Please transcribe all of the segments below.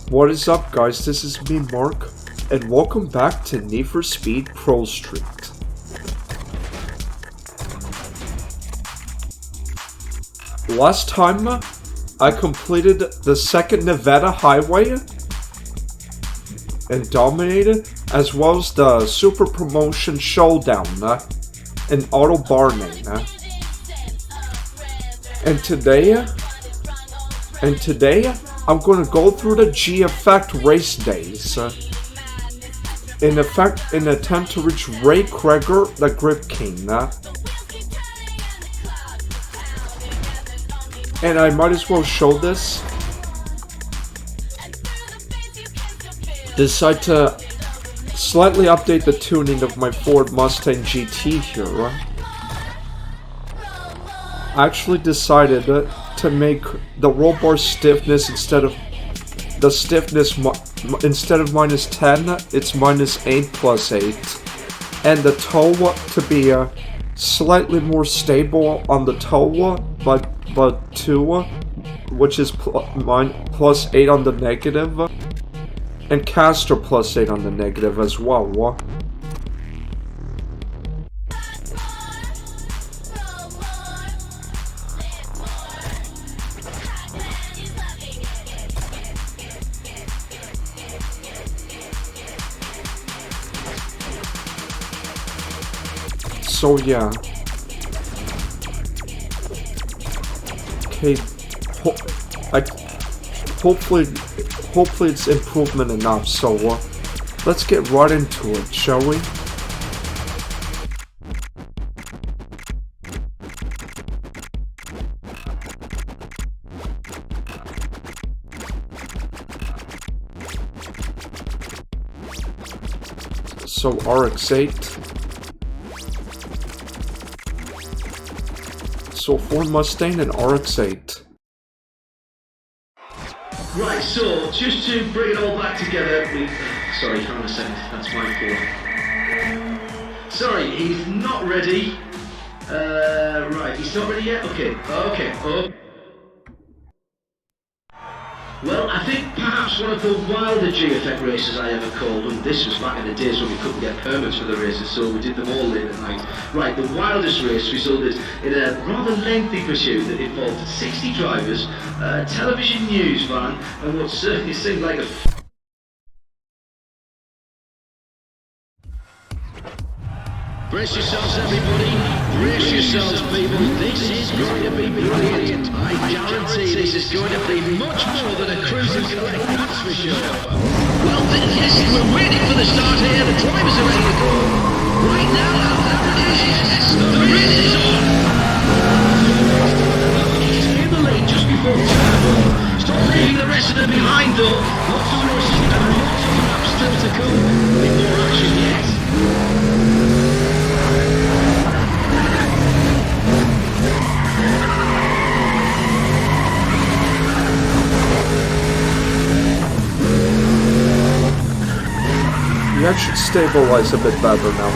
What is up, guys? This is me, Mark, and welcome back to NFS Speed ProStreet. Last time, I completed the second Nevada highway and dominated, as well as the Super Promotion Showdown in Auto Barney. And today, I'm going to go through the G-Effect race days in an attempt to reach Ray Krieger, the Grip King. And I might as well show this. Decide to slightly update the tuning of my Ford Mustang GT here. I actually decided to make the roll bar stiffness instead of minus 10, it's minus 8 plus 8, and the toe to be slightly more stable on the toe, but 2, which is plus 8 on the negative, and caster plus 8 on the negative as well. So yeah. Okay. Hopefully it's improvement enough. So let's get right into it, shall we? So RX-8. So Ford Mustang and RX-8. Right, so just to bring it all back together, sorry, hang on a second, that's my fault. Sorry, he's not ready. Right, he's not ready yet? Okay. Well, I think perhaps one of the wilder G-Effect races I ever called, and this was back in the days when we couldn't get permits for the races, so we did them all late at night. Right, the wildest race resulted in a rather lengthy pursuit that involved 60 drivers, a television news van, and what certainly seemed like a... Brace yourselves, everybody. Brace yourselves, people. This is going to be brilliant. I guarantee this is going to be much more than a cruising select, that's for sure. Well, yes, we're waiting for the start here. The drivers are ready to go. Right now, yes, the race is on. He's in the lead just before turn. Stop leaving the rest of them behind, though. Lots of rushes and lots of laps still to come. More action yet. That should stabilize a bit better now,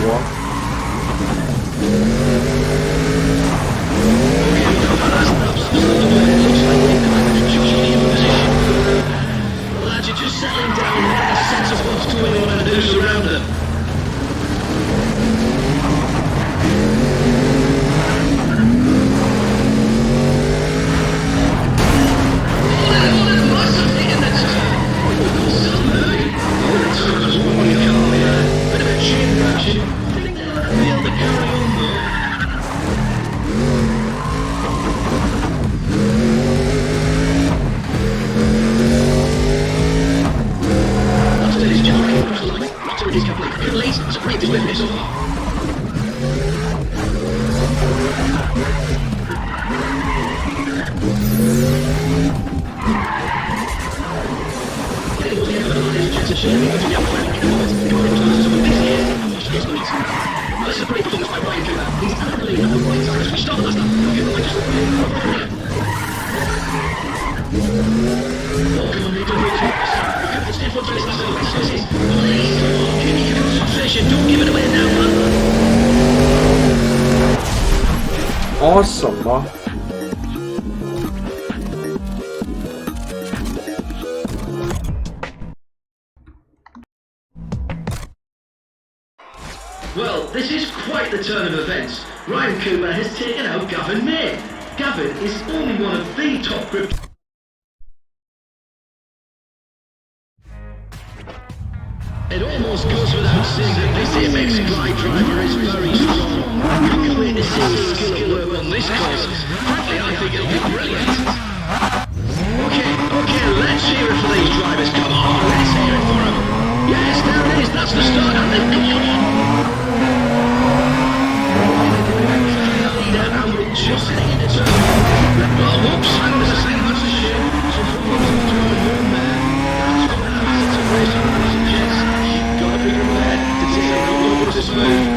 Lads, you're just settling down and get a sense of what's going on and who's around them. Don't give it away now, man. Awesome, huh? Well, this is quite the turn of events. Ryan Cooper has taken out Gavin May. Gavin is only one of the top grip. It almost goes without saying that this Apex Glide driver is very strong. Can't wait to see his skill at work on this course. Frankly, I think it'll be brilliant. Okay, let's hear it for these drivers. Come on, let's hear it for them. Yes, there it is. That's the start, and they've gone. And we're just heading into turn. Well, whoops, hang on a second. That's a shame. Some problems with turn one there. That's what happens to racing, ladies and gents. Got to be prepared to take a couple of this move.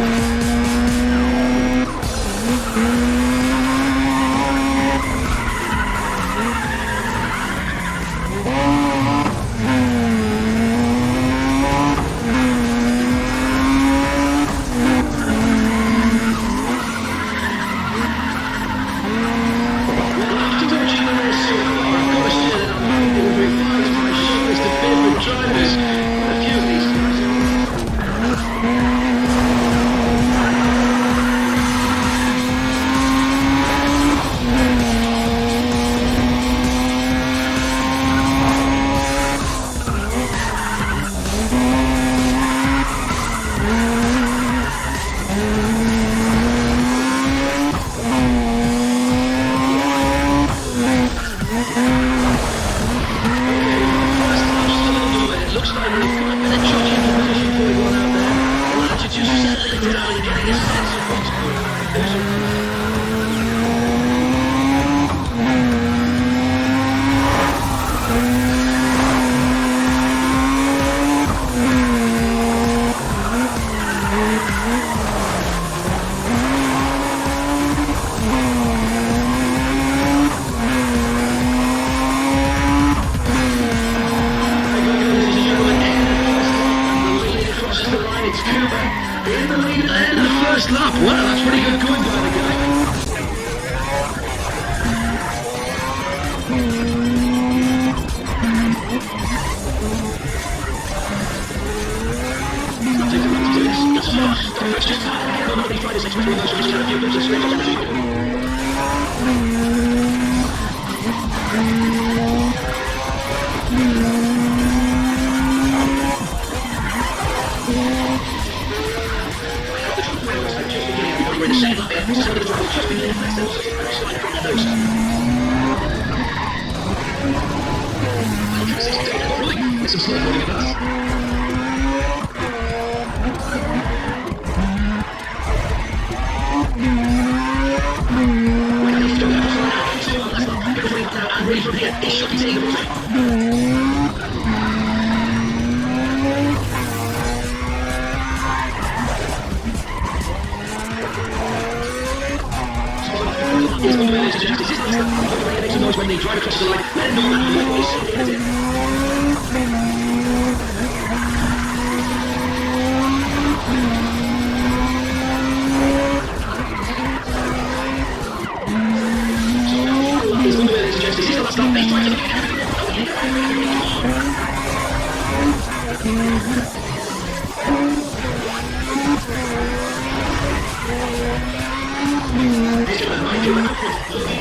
When they drive across the line, let them know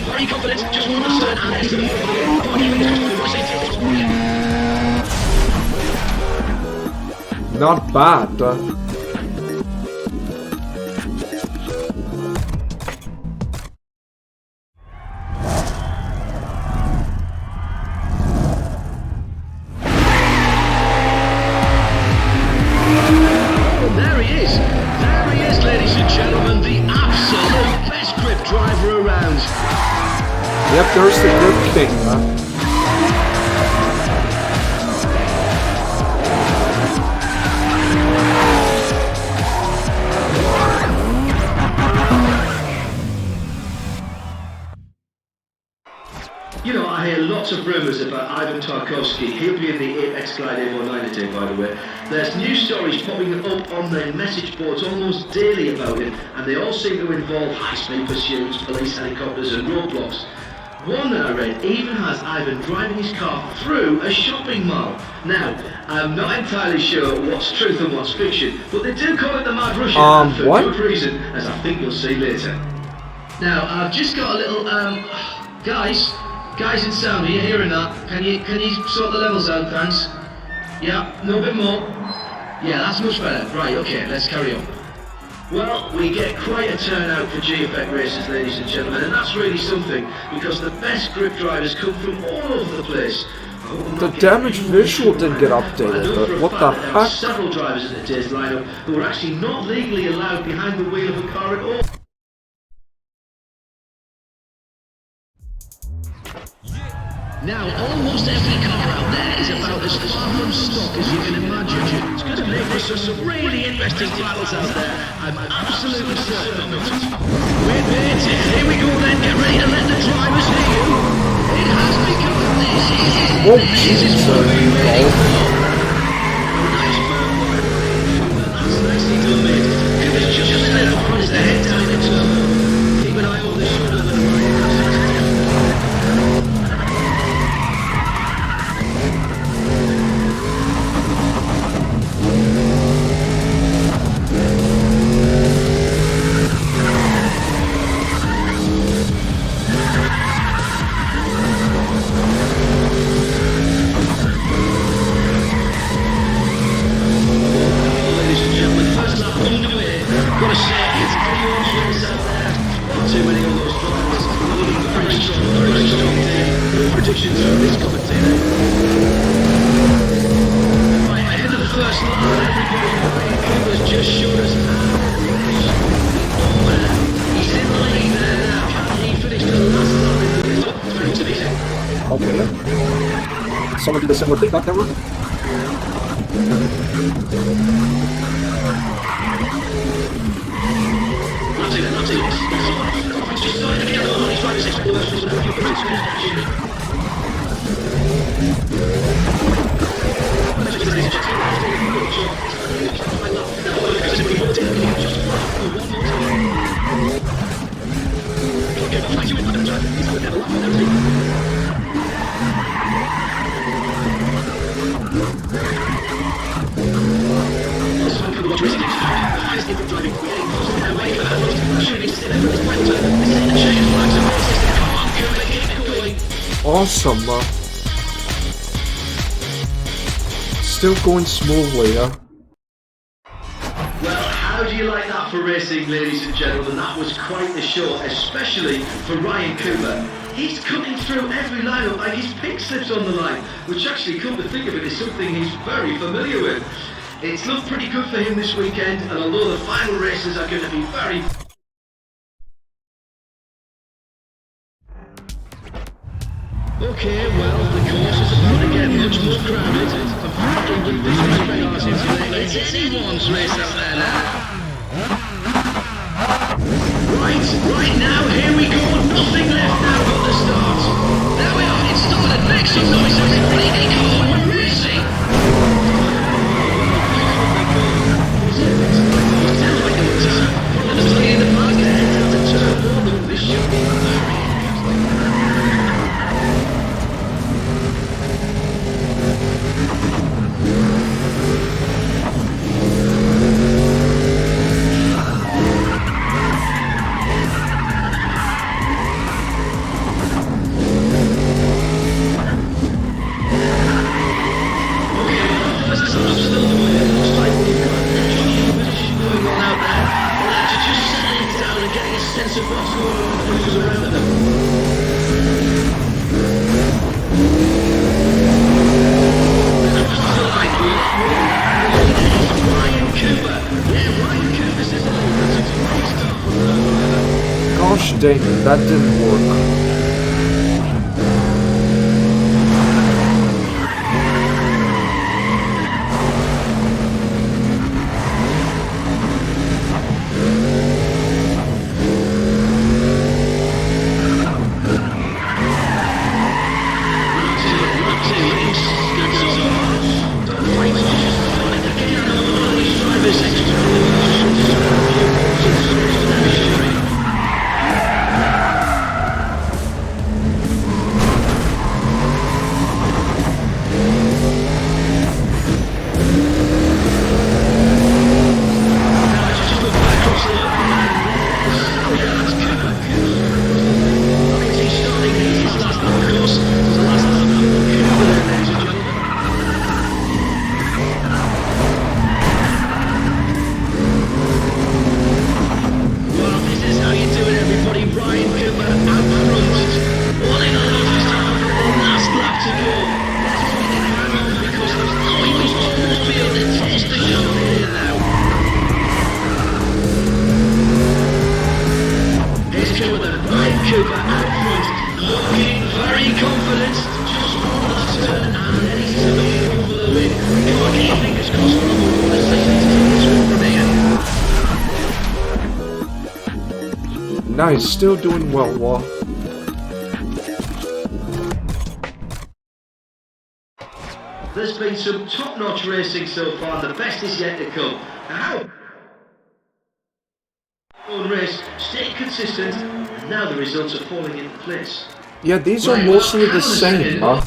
very confident, just one turn and not bad. There he is, ladies and gentlemen, the absolute best grip driver around. Yep, there's the grip king, huh? You know, I hear lots of rumours about Ivan Tarkovsky. He'll be in the Apex Glide A19 today, by the way. There's news stories popping up on their message boards almost daily about him, and they all seem to involve high-speed pursuits, police helicopters and roadblocks. One that I read even has Ivan driving his car through a shopping mall. Now, I'm not entirely sure what's truth and what's fiction, but they do call it the Mad Russian, and for what? good reason, as I think you'll see later. Now, I've just got a little, guys in sound, are you hearing that? Can you sort the levels out, thanks? Yeah, no bit more. Yeah, that's much better. Right, okay, let's carry on. Well, we get quite a turnout for G-Effect races, ladies and gentlemen, and that's really something, because the best grip drivers come from all over the place. The damage visual didn't get updated, but what the There are heck? several drivers in today's lineup who are actually not legally allowed behind the wheel of a car at all. Now, almost every car out there is about as far from stock as you can imagine. It's going to make for some really interesting battles out there. I'm absolutely certain of it. Wait, here we go then. Get ready to let the drivers hear you. It has begun. Whoa, Jesus. That's nicely done, mate. It was just a little front the head down the turn. Keep an eye over the shoulder of the driver. Someone did a similar thing back there. Awesome. Still going smoothly, Well, how do you like that for racing, ladies and gentlemen? That was quite the show, especially for Ryan Cooper. He's cutting through every lineup like his pink slips on the line, which actually, come to think of it, is something he's very familiar with. It's looked pretty good for him this weekend, and although the final races are going to be very... Okay, well, the course is about to get much more crowded. And frankly, with this many cars in play, it's anyone's race out there now. Right now, here we go. Nothing left now but the start. There we are, it started. Make some noise, everybody. Come on, we're racing. Sounds like it was probably in the park ahead of the turn. This should be very Gosh dang it, that didn't work. Nice, still doing well, There's been some top-notch racing so far, the best is yet to come. How? Race, stay consistent, and now the results are falling into place. Yeah, these are mostly the same, huh?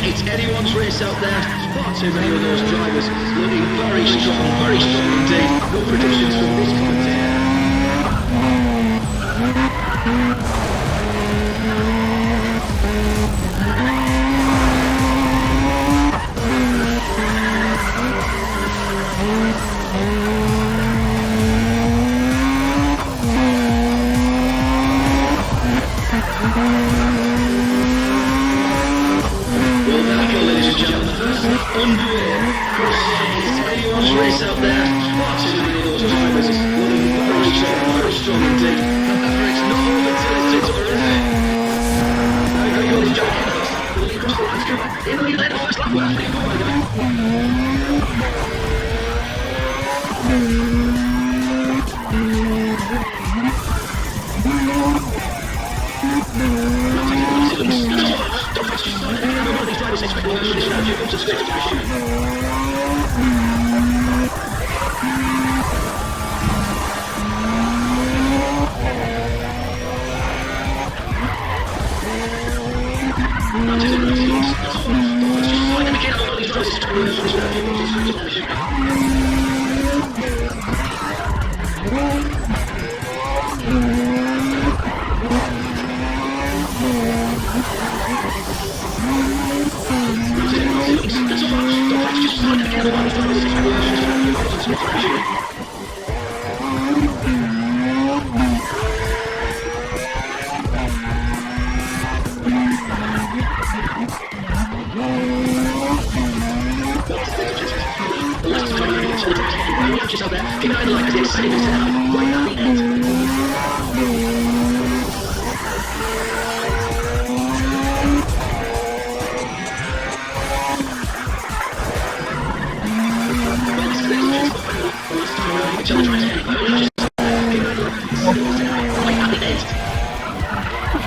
It's anyone's race out there. Far too many of those drivers looking very strong indeed. No predictions from this commentator. Anyone's race out there. Far too many of those drivers looking very strong indeed. However, it's not over till it's over, is it? Now you've got your jockey first. Across the line, in the lead, first lap, well,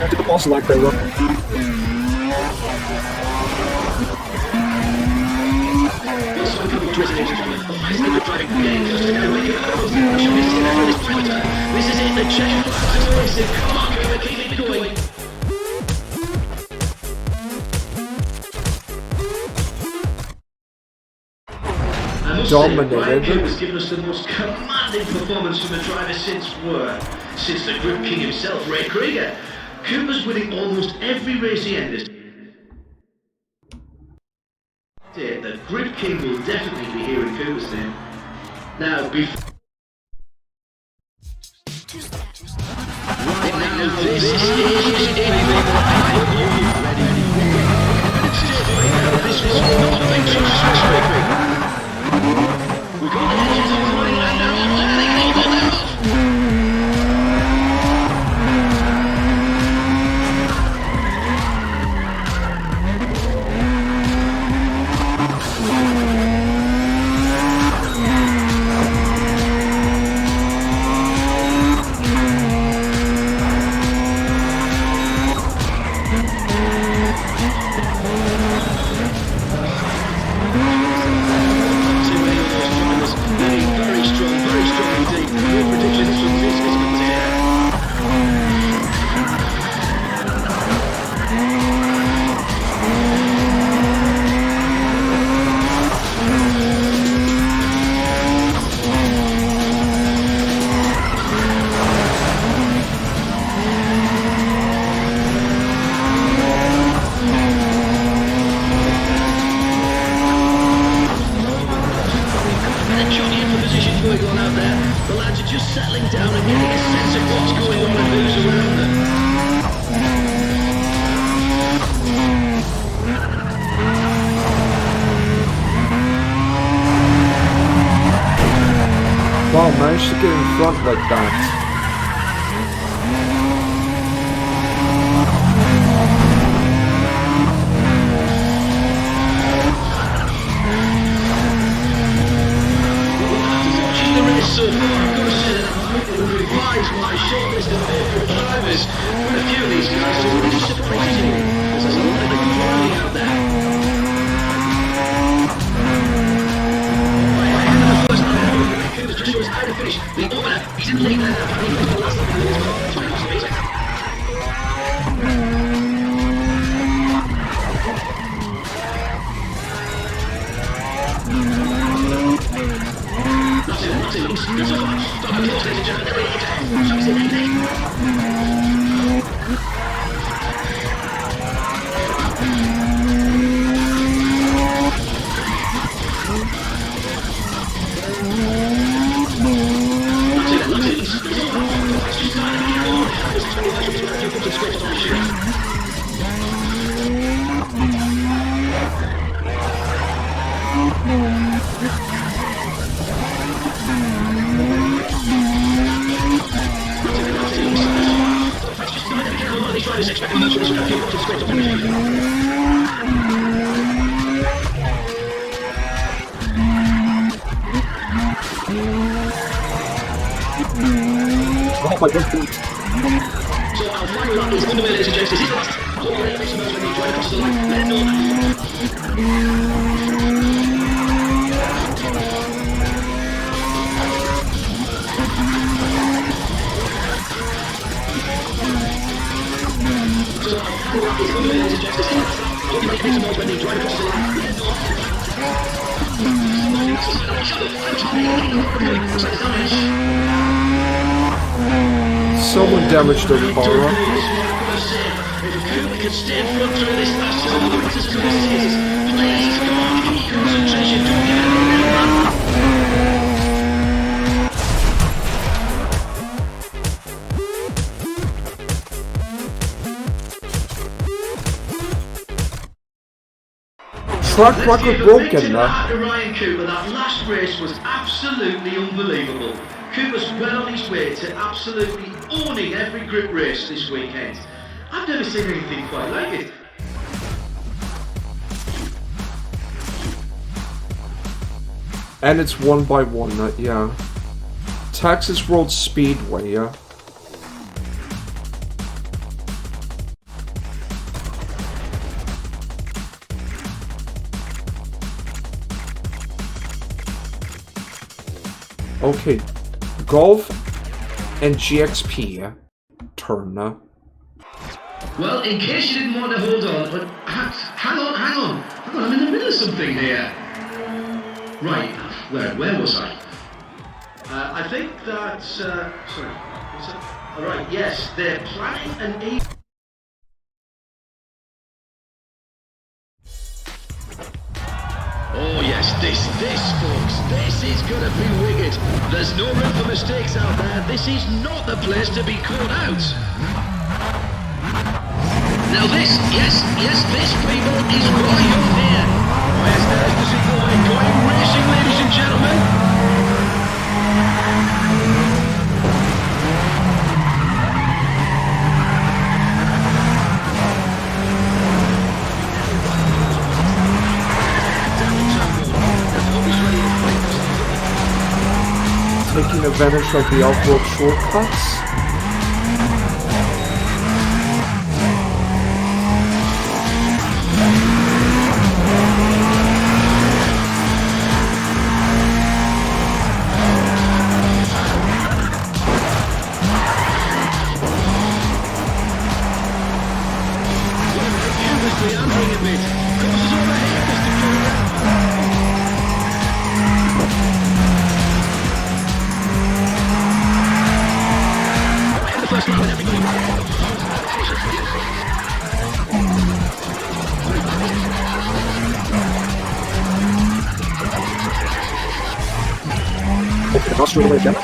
To the boss like that one. This is it, the check. Come on, keep it going. Dominated. Ray Krieger has given us the most commanding performance from a driver since the Grip King himself, Ray Krieger. Cooper's winning almost every race he enters. The Grip King will definitely be hearing Cooper's name. Now, before... Right now, this is it. This was not a big success, Ray Krieger. We got the engines up running and they're off. Johnny in for position going on out there. The lads are just settling down and getting a sense of what's going on and who's around them. Wow, managed to get in front like that. So far, I've got to say that I'm revised my short list of favourite drivers. But a few of these guys are really surprising me, because there's a lot of good quality out there. The first lap, Cooper's just shows how to finish. The opener, he's in the lead there. The last lap of the 20 speed. Oh my god. So our final lap is underway, ladies and gents. This is the last. Hold on, make some noise when you drive across the line. Let it know. So our final lap is underway, ladies and gents. This is the last. Hold on, make some noise when you drive across the line. Let it know. Someone damaged their car. If Cooper can stay in front through this last time, the rest of the race, please, come on, keep your concentration, don't give it away, man. Track record broken now. Ryan Cooper, that last race was absolutely unbelievable. Cooper's well on his way to absolutely owning every grip race this weekend. I've never seen anything quite like it. And it's 1x1, yeah. Texas Road Speedway, yeah. Okay, Golf and GXP turn now. Well, in case you didn't want to hold on, but hang on, I'm in the middle of something here. Right, where was I? I think that, sorry, what's that? Alright, yes, they're planning an Oh yes, this folks, this is gonna be wicked. There's no room for mistakes out there. This is not the place to be caught out. Now this, yes, this people is why you're here. Where's there's the boy going racing, ladies and gentlemen? Taking advantage of the off-road shortcuts. Across straight away again.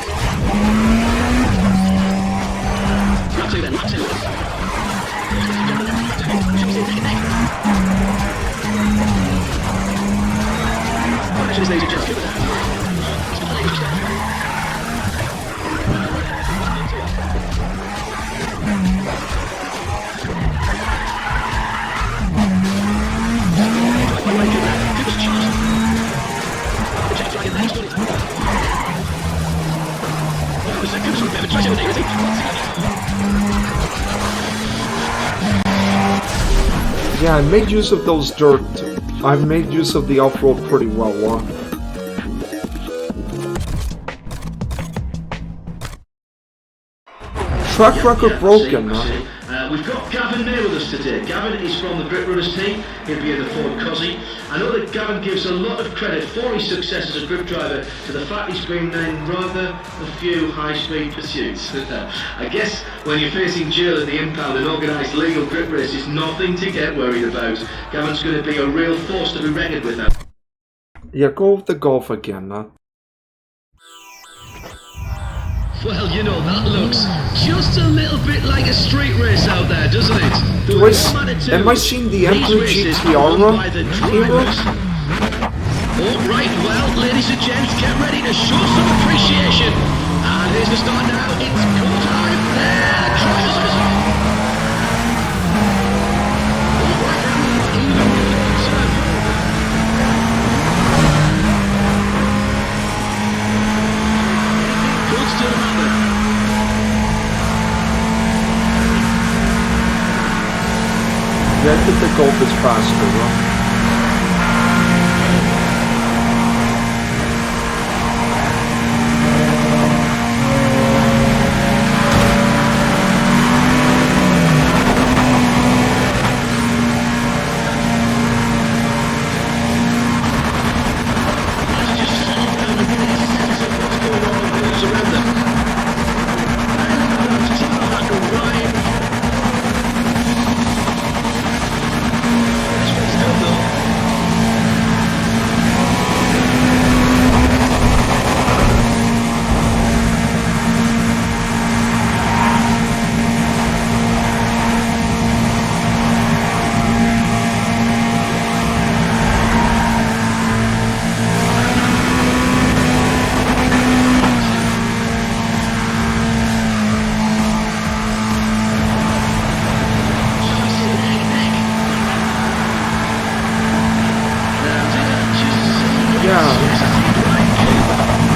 Yeah, I made use of those dirt. I made use of the off-road pretty well. Track record broken, huh? We've got Gavin there with us today. Gavin is from the Grit Runners team. He'll be in the Ford Cozzy. I know that Gavin gives a lot of credit for his success as a grip driver to the fact he's been in rather a few high-speed pursuits. I guess when you're facing jail in the impound and organised legal grip race is nothing to get worried about. Gavin's going to be a real force to be reckoned with now. Yeah, go with the Golf again, huh? Well, you know, that looks just a little bit like a street race out there, doesn't it? Am I seeing the Emperor GTR hero? Alright, well, ladies and gents, get ready to show some appreciation. And here's the start now. It's go time. There, crosses. I think the Golf is faster, huh?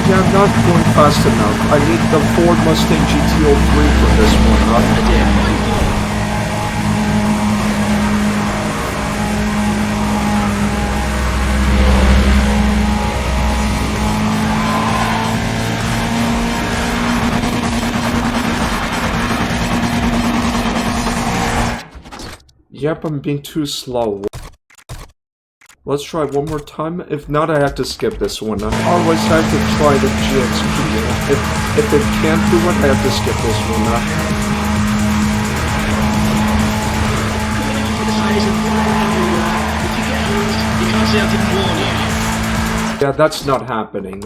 Yeah, I'm not going fast enough. I need the Ford Mustang GT03 for this one, huh? Yep, I'm being too slow. Let's try one more time. If not, I have to skip this one. Otherwise, I have to try the GXP. If it can't do it, I have to skip this one. Yeah, that's not happening.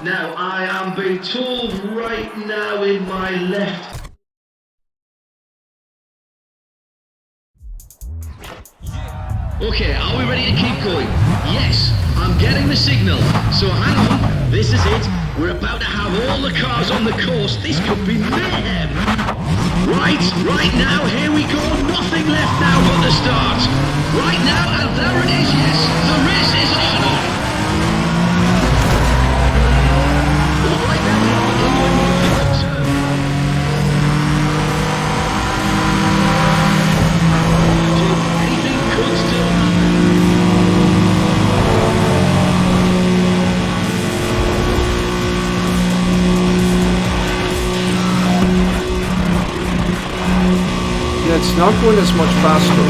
Now, I am being told right now in my left. Okay, are we ready to keep going? Yes, I'm getting the signal. So hang on, this is it. We're about to have all the cars on the course. This could be mayhem. Right now, here we go. Nothing left now but the start. Right now, and there it is, yes. The race is on. Right now, we are in the turn. Anything could still Yeah, it's not going as much faster,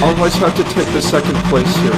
Otherwise, I have to take the second place here,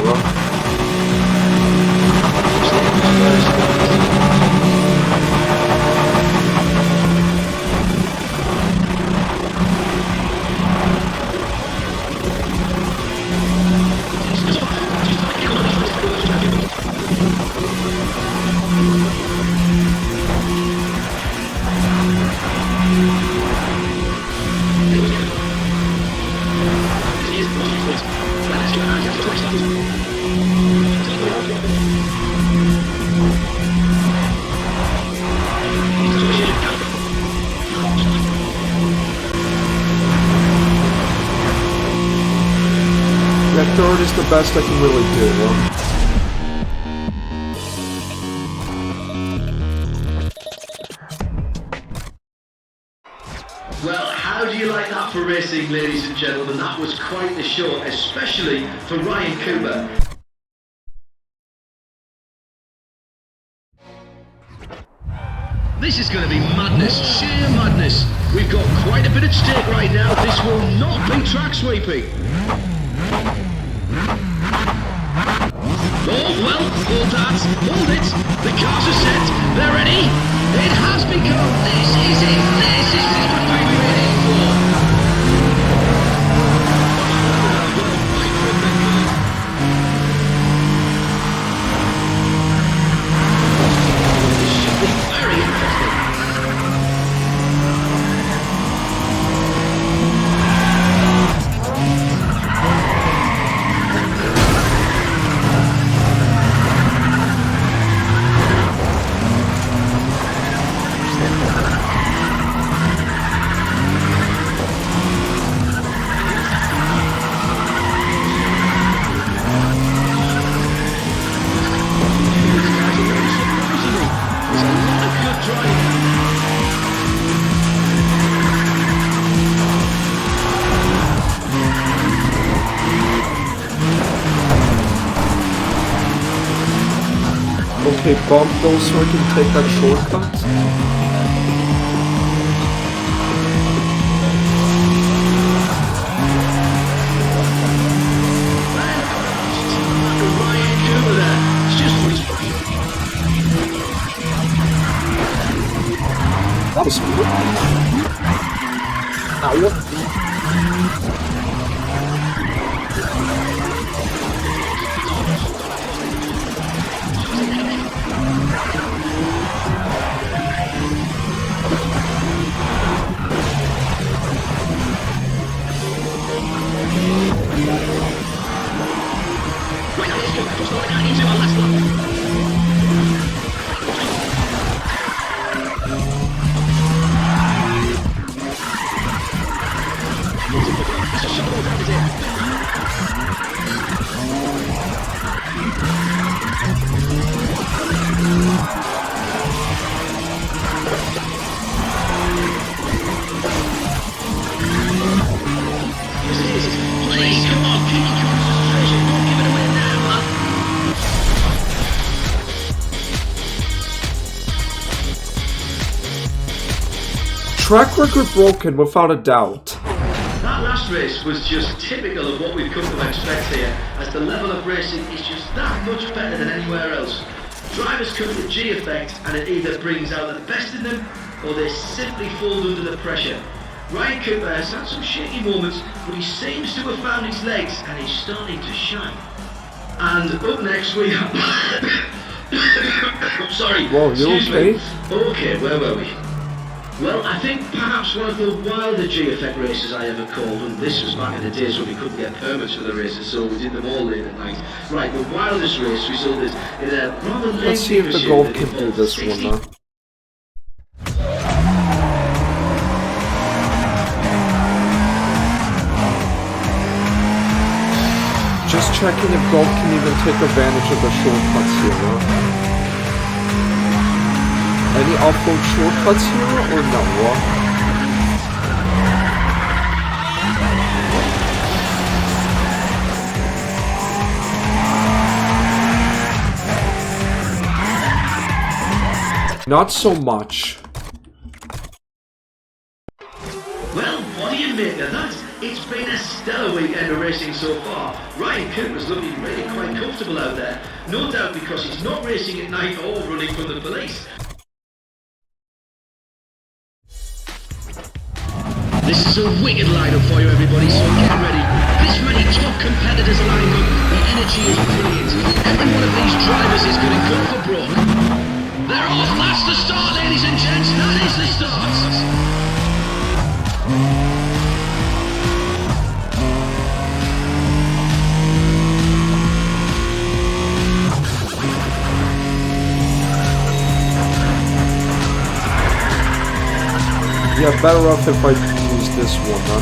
third is the best I can really do. Well, how do you like that for racing, ladies and gentlemen? That was quite the show, especially for Ryan Cooper. This is going to be madness, sheer madness. We've got quite a bit at stake right now. This will not be track sweeping. Oh, well, hold that, hold it. The cars are set, they're ready. It has become, this is it, this is what we've been waiting for. This should be very interesting. Okay, bump those so I can take that shortcut. That was good. Track record broken, without a doubt. That last race was just typical of what we've come to expect here, as the level of racing is just that much better than anywhere else. Drivers come to G effect and it either brings out the best in them or they simply fold under the pressure. Ryan Cooper has had some shaky moments, but he seems to have found his legs and he's starting to shine. And up next we have... Sorry, Whoa, you okay? Okay, where were we? Well, I think perhaps one of the wilder G-Effect races I ever called, and this was back in the days when we couldn't get permits for the races, so we did them all late at night. Right, the wildest race resulted in a rather lengthy... Let's see if the Golf can do this one now. Just checking if Golf can even take advantage of the shortcuts here, huh? Any off-road shortcuts here, or no? Not so much. Well, what do you make of that? It's been a stellar weekend of racing so far. Ryan Cooper's looking really quite comfortable out there. No doubt because he's not racing at night or running from the police. This is a wicked lineup for you, everybody, so get ready. This many top competitors lined up, the energy is brilliant. Every one of these drivers is going to go for broke. They're off, that's the start, ladies and gents, that is the start. Yeah, better off if I use this one, huh?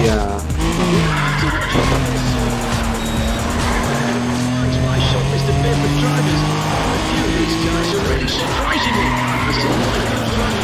Yeah. My shortlist of favorite drivers. A few of these guys are really surprising me. It's a lot of good fun.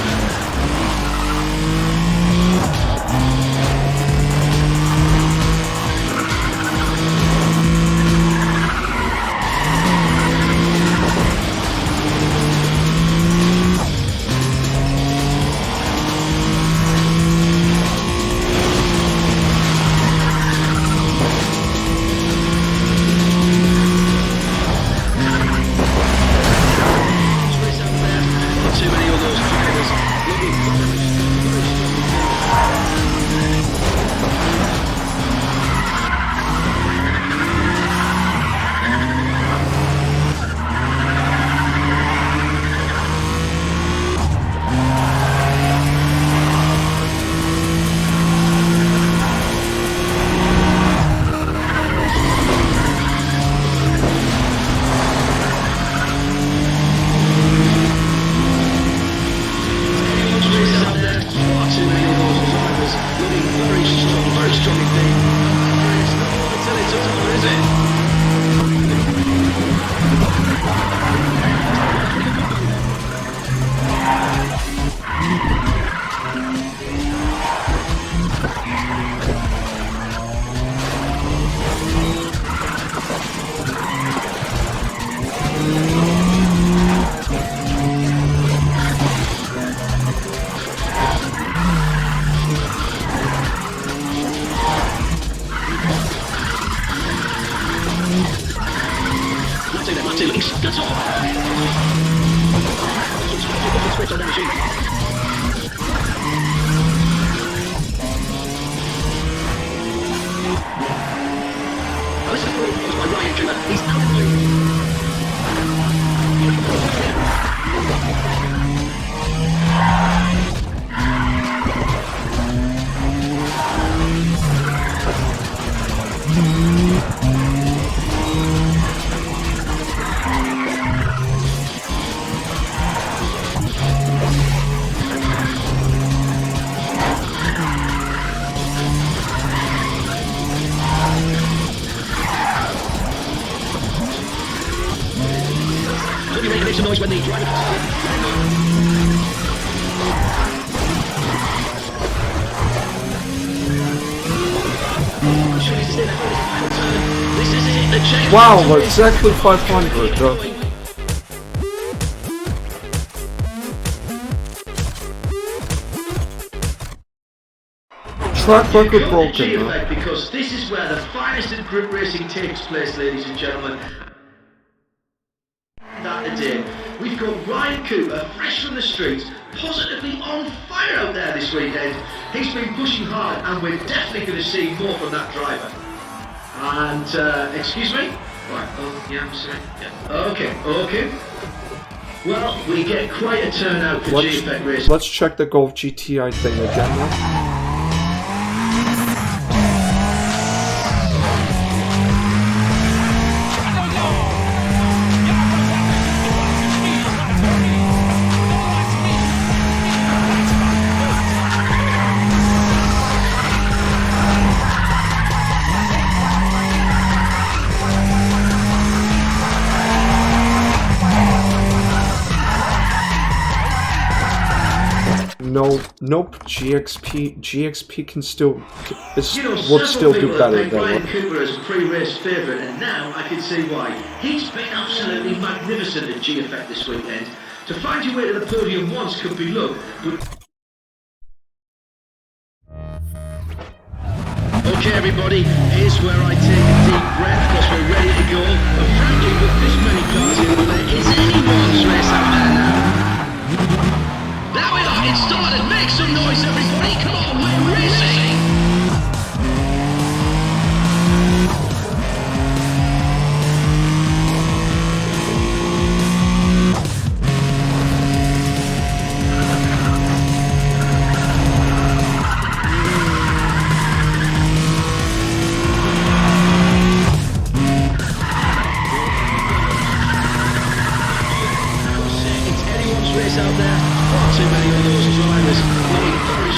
Noise when they drive Wow, exactly 500. Track record broken. Because this is where the finest in group racing takes place, ladies and gentlemen. That today, we've got Ryan Cooper, fresh from the streets, positively on fire out there this weekend. He's been pushing hard, and we're definitely going to see more from that driver. And, excuse me? Right, oh, yeah, I'm sorry. Yeah. Okay. Well, we get quite a turnout for G-Effect racing. Let's check the Golf GTI thing again. Nope. GXP can still would still do better than Ryan Cooper as a pre-race favourite, and now I can see why. He's been absolutely magnificent at G-Effect this weekend. To find your way to the podium once could be luck, but... Okay, everybody, here's where I take a deep breath because we're ready to go. And frankly, with this many cars in, there is anyone's race out there now. There we are, it started. Make some noise, everybody. Come on, we're racing. It's anyone's race out there. Far too many of those drivers looking very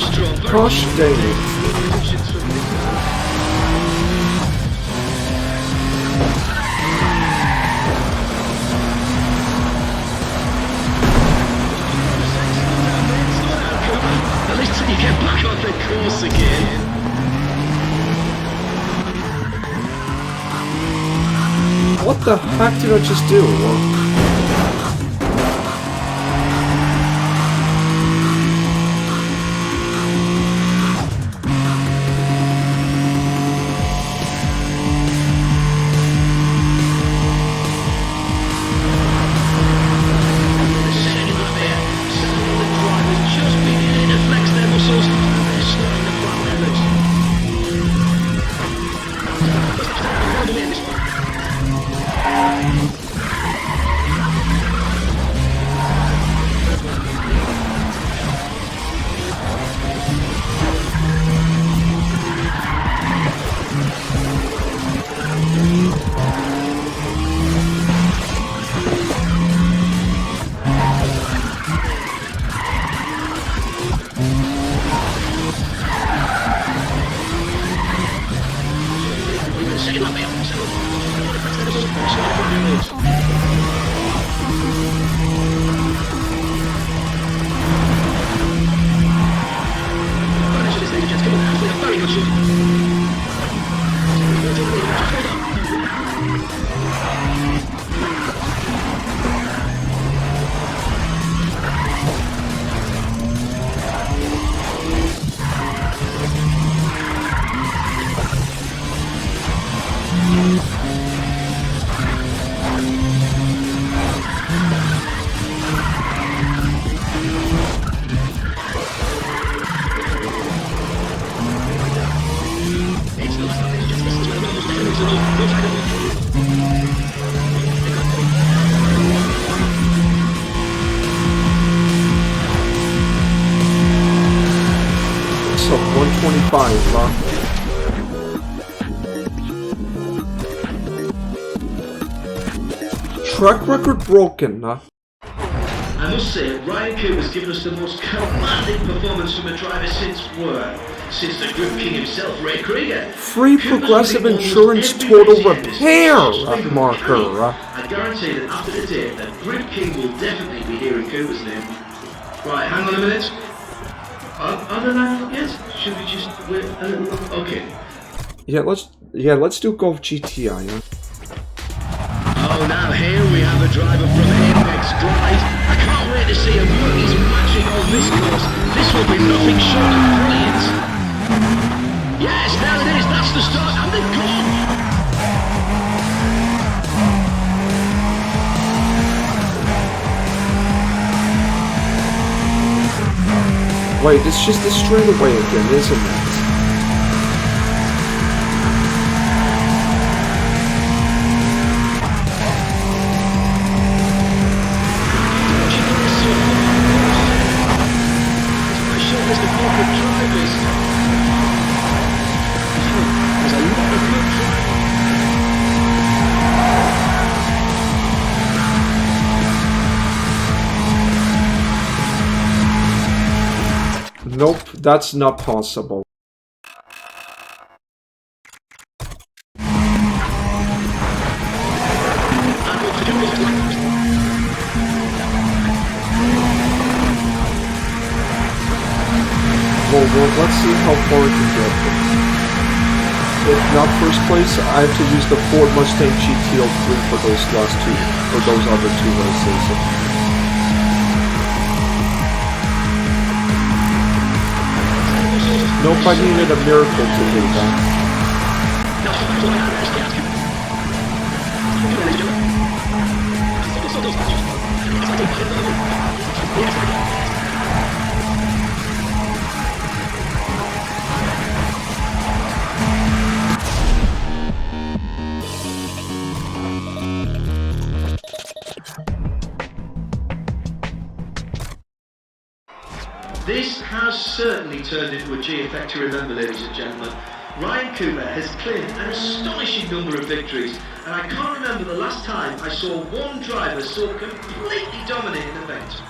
strong. Gosh dang it. At least till you get back on the course again. What the heck did I just do? So 125, huh? Track record broken, huh? I must say, Ryan Cooper's given us the most commanding performance from a driver since the group king himself, Ray Krieger. Free progressive insurance total repair marker. I guarantee that after the day, the group king will definitely be hearing Cooper's name. Right, hang on a minute. Are the line up yet? Should we just wait a little? Okay. Let's do Golf GTI. Huh? Oh, now here we have a driver from Apex Glide. I can't wait to see him work his magic on this course. This will be nothing short of brilliant. Yes, there it is. That's the start, and they've gone. Wait, it's just a straightaway again, isn't it? Nope, that's not possible. Well, let's see how far it can get. If not first place, I have to use the Ford Mustang GTO3 for those last two, or those other two races. Nope, I needed a miracle to do that. This has certainly turned into a G effect to remember, ladies and gentlemen. Ryan Cooper has claimed an astonishing number of victories, and I can't remember the last time I saw one driver so completely dominate an event.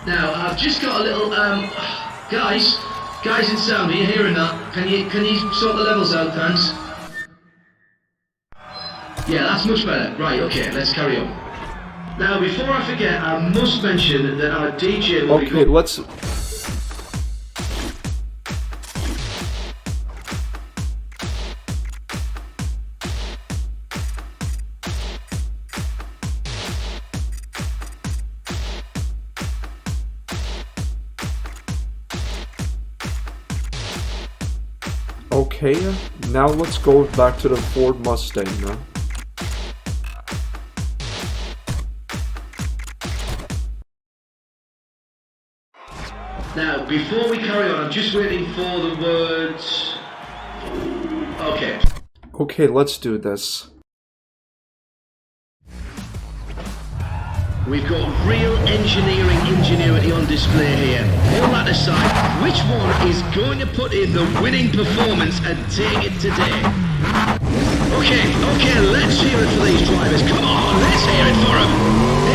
Now, I've just got a little, guys, Guys in sound, are you hearing that? Can you sort the levels out, thanks? Yeah, that's much better. Right, okay, let's carry on. Now, before I forget, I must mention that our DJ will be... Okay, let's... Okay, now let's go back to the Ford Mustang now. Now, before we carry on, I'm just waiting for the words... Okay. Okay, let's do this. We've got real engineering ingenuity on display here. All that aside, which one is going to put in the winning performance and take it today? Okay, let's hear it for these drivers. Come on, let's hear it for them.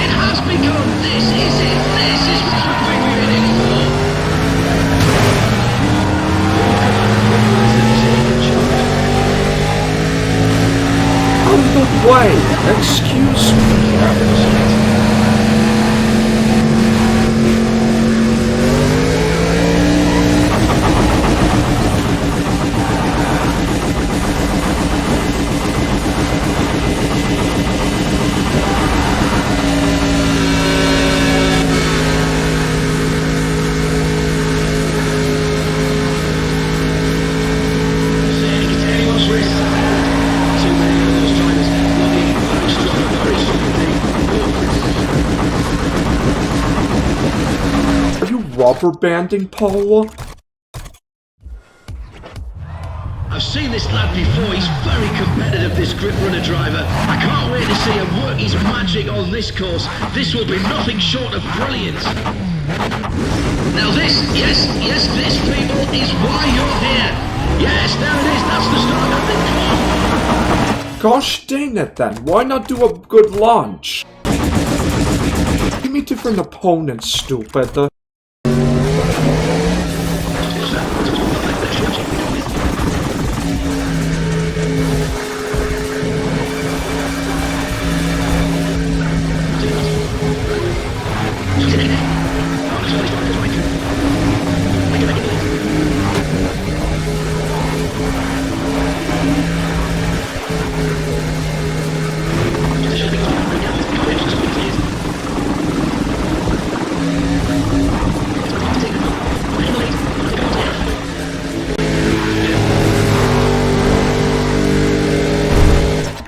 It has begun. This is it. This is what we've been waiting for. Out of the way! Excuse me. Rubber banding, Paula? I've seen this lad before. He's very competitive, this grip runner driver. I can't wait to see him work his magic on this course. This will be nothing short of brilliant. Now this, yes, this, people, is why you're here. Yes, there it is. That's the start of the course. Gosh dang it then. Why not do a good launch? Give me different opponents, stupid.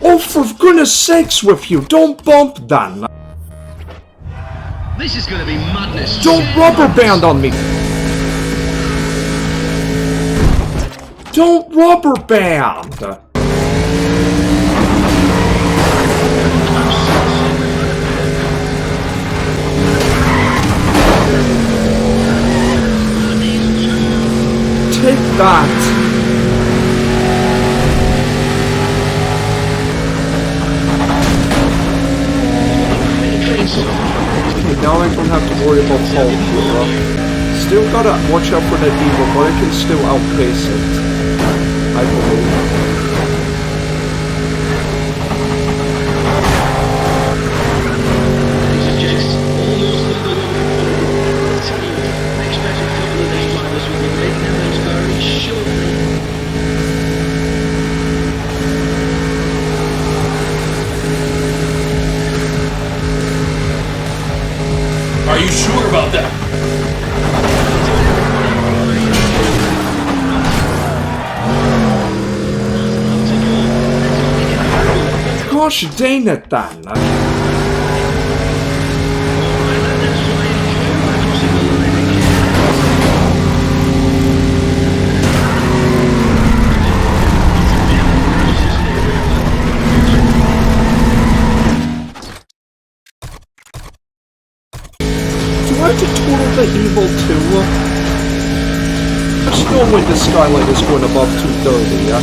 Oh, for goodness sakes with you, don't bump then. This is gonna be madness. Don't rubber band on me. Don't rubber band. Take that. Okay, now I don't have to worry about Paul Cura. Still gotta watch out for that evil, but I can still outpace it. I believe. Are you sure about that? Gosh dang it then. Do I have to total the evil too? There's no way the skylight is going above 230, yeah?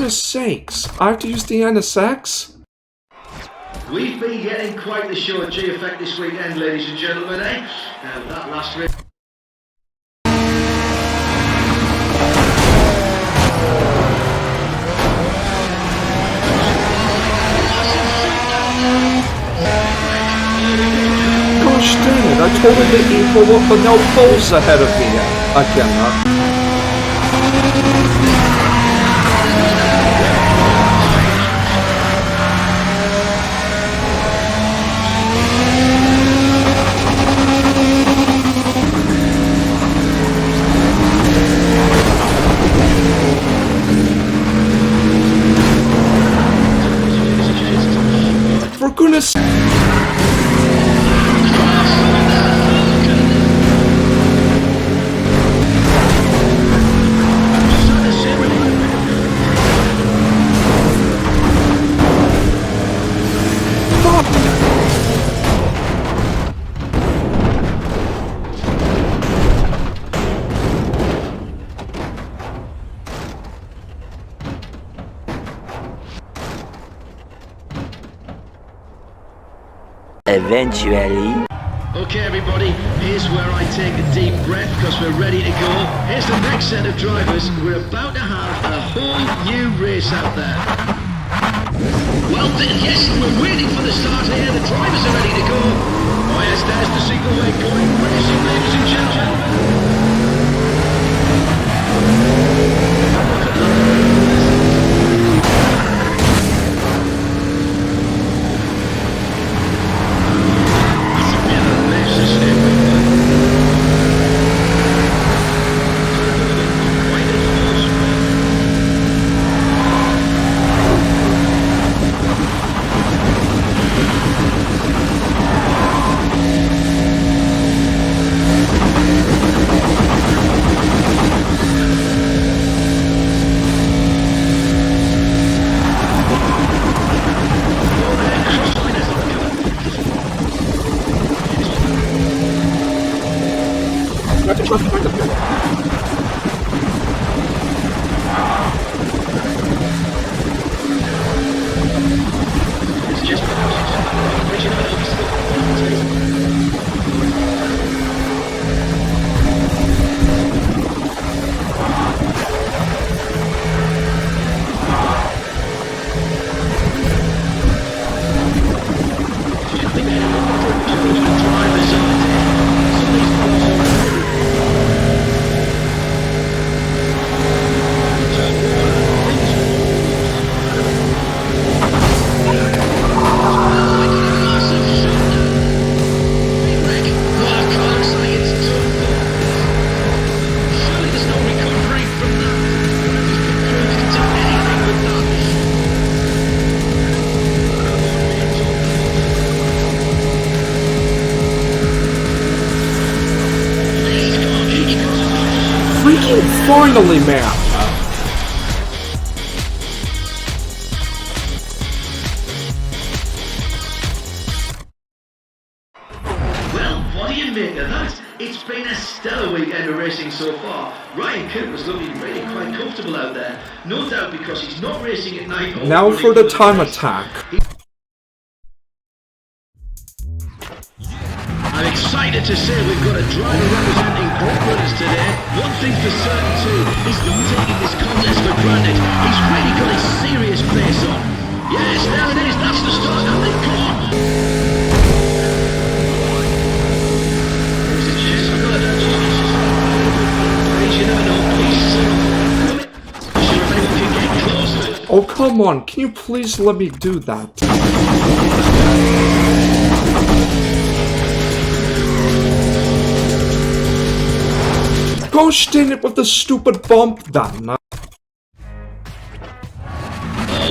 goodness sakes, I have to use the NSX? We've been getting quite the show at G-Effect this weekend, ladies and gentlemen, eh? Now that last race... Gosh dang it, I told him to equal up, but no poles ahead of me again. For goodness sake. Eventually. Okay everybody, here's where I take a deep breath because we're ready to go. Here's the next set of drivers. We're about to have a whole new race out there. Well then, yes, we're waiting for the start here. The drivers are ready to go. Oh yes, there's the signal we're going racing, ladies and gentlemen. Finally, man! Well, what do you make of that? It's been a stellar weekend of racing so far. Ryan Cooper's looking really quite comfortable out there. No doubt because he's not racing at night. Now for the time attack. I'm excited to say we've got a driver representing Group Winners today. One thing's for certain too, he's not taking this contest for granted. He's really got a serious pace on. Yes, there it is, that's the start, and they come on. You never know, please. Sure if anyone can get close. Oh, come on, can you please let me do that? Gosh dang it with the stupid bump then. Oh,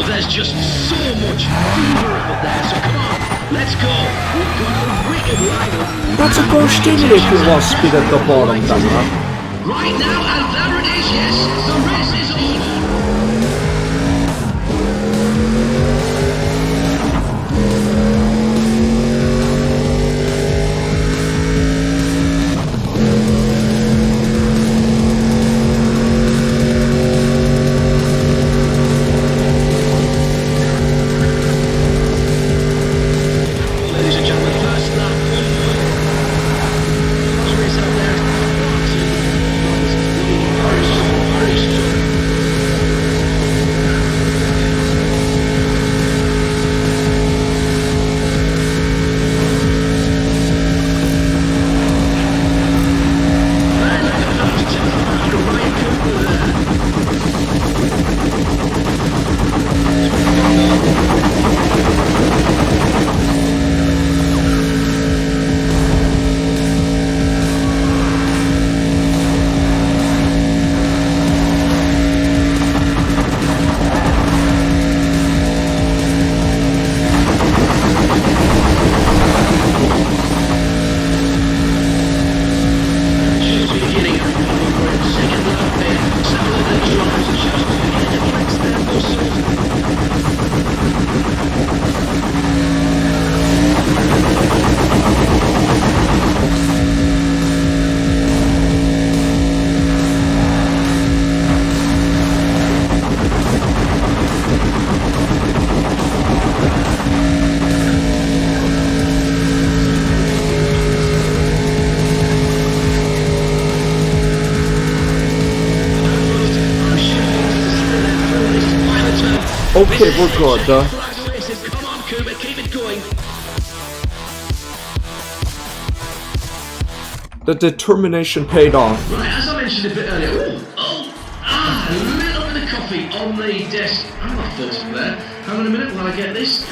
there's just so much fever out there, so come on, let's go. We've got a wicked lineup. That's a gosh dang it if you lost speed at the bottom then, Right now, and there it is, yes, the race is on. Okay, we're good. Come on, Cooper, keep it going. The determination paid off. Right, as I mentioned a bit earlier, a little bit of coffee on the desk. I'm not forcing there. Hang on a minute while I get this.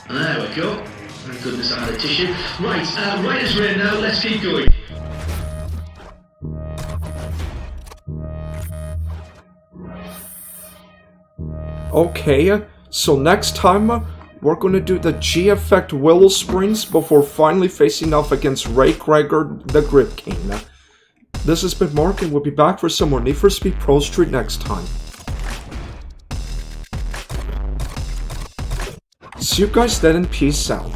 There we go. Thank goodness I had a tissue. Right, right as rain now, let's keep going. Okay, so next time, we're gonna do the G-Effect Willow Springs before finally facing off against Ray Krieger, the Grip King. This has been Mark, and we'll be back for some more Need for Speed ProStreet next time. See you guys then, and peace out.